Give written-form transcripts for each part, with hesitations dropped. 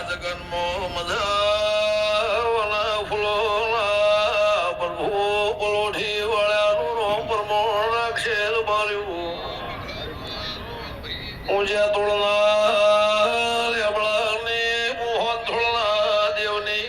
જગન્મો મજા ફૂલોના પ્રભુ પલોઠી વાળાનું રોમ પ્રમોણ રાખશે બાર્યું ઊંઝા તોડના લેબડાની મોહન થોડના દેવની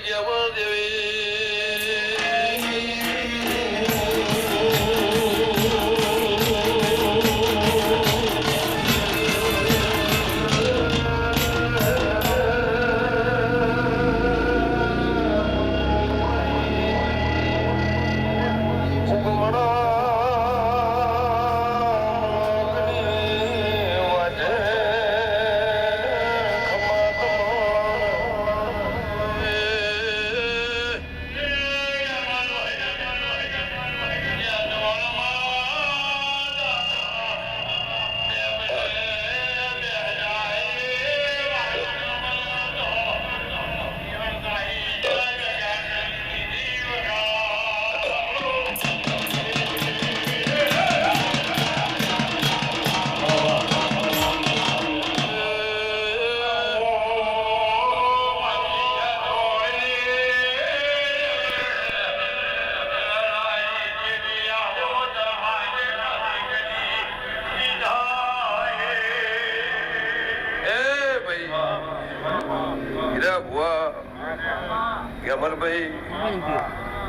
કેવળ દેવી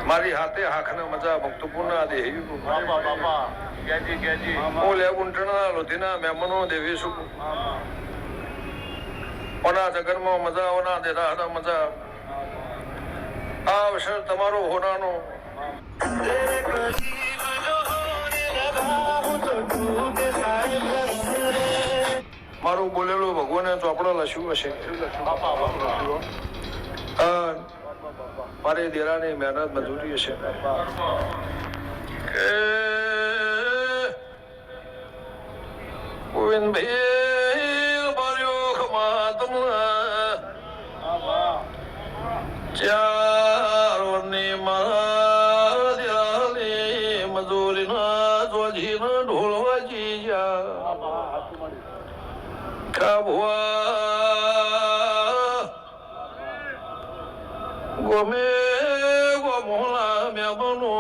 મારી હાથે હાખને મજા ભક્તપૂર્ણ દે ઓલે ગુંઠણા લોધીના મહેમાનો દેવી સુખ ઓના જગનમાં મજા ઓના દેરાના મજા આ અવસર તમારો હોનાનો મારું બોલેલું ભગવાને ચોપડો લખ્યું હશે મારી દેરાની મહેનત મજૂરી છે ગોવિંદભાઈ બાર્યો ખમા તમને ચારોની મારા દેરાની મજૂરીના જોજીના ઢોળવાજી જા ખાભવા ગમે ગોમોલા મેમનો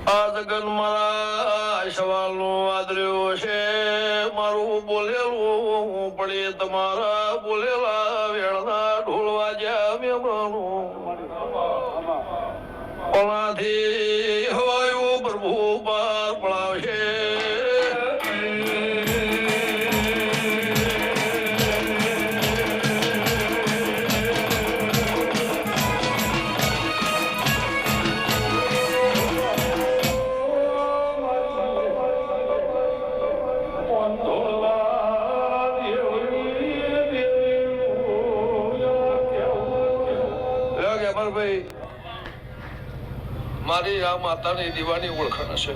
આ જગન મારા સવાલનો આદર્યો છે મારું બોલેલું પડે તમારા બોલેલા વેળના ઢોળવા જ્યાં મેમનો ઓનાથી હવાયું પ્રભુ પાર પડાવશે મારી આ માતાની દીવાની ઓળખાણ છે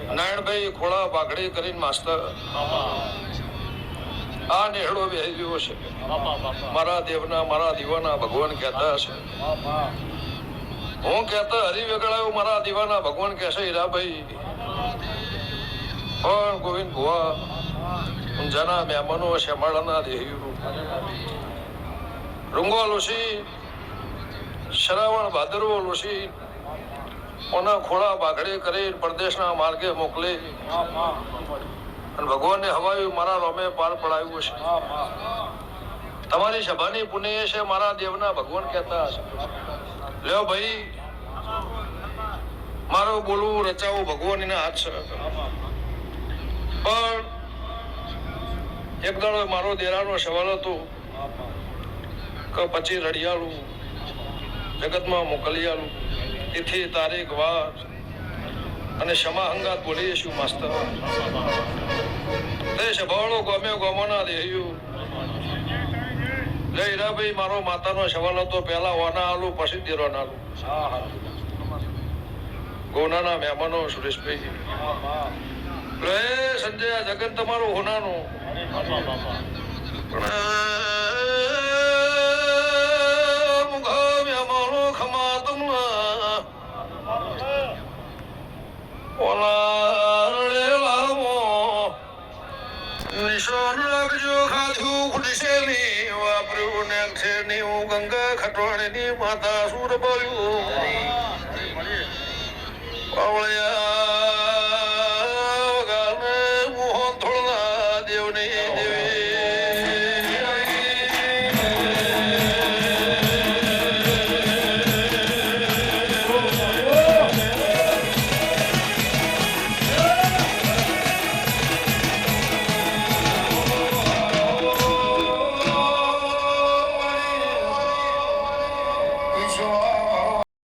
નારાયણભાઈ ખોળા પાઘડી કરીને માસ્તર આ નેહડો બેહ્યો છે મારા દેવના મારા દીવાના ભગવાન કહેતા છે હું કહેતા હરી વેગળાયો મારા દીવાના ભગવાન કહેશે હીરાભાઈ પણ ગોવિંદ ભુવા ઊંઝાના મહેમાનો શેમાળાના દેહ્યું રૂંગો લુસી શ્રાવણ ભાદરવો લુસી ઓના ખોળા પાઘડી કરી પરદેશના માર્ગે મોકલી અને ભગવાનને હવાયું મારા રોમે પાર પડાવ્યું છે તમારી સભાની પુણ્ય છે મારા દેવના ભગવાન કહેતા હશે લ્યો ભાઈ મારો બોલવું રચાવું ભગવાનના હાથ છે પણ એક દાડો મારો દેરાનો સવાલ હતો કે પછી રડિયાળું જગતમાં મોકલિયાલું તિથિ તારીખ વાર અને ક્ષમા હંગાત બોલીએ શું માસ્તર તે સભાળો ગમે ગમોના દેહ્યું લે હીરાભાઈ મારો માતાનો સવાલ હતો પહેલા ઓના આલું પછી દેરોના આલું ગોનાના મહેમાનો સુરેશભાઈ લે સંજય જગત તમારું હોનાનું ખમા તમને ઓલા નિશાન રાખજો ખાધું ખૂટશે નહીં વાપર્યું ને અક્ષરની હું ગંગા ખટવાણીની માતા સુર બોલ્યું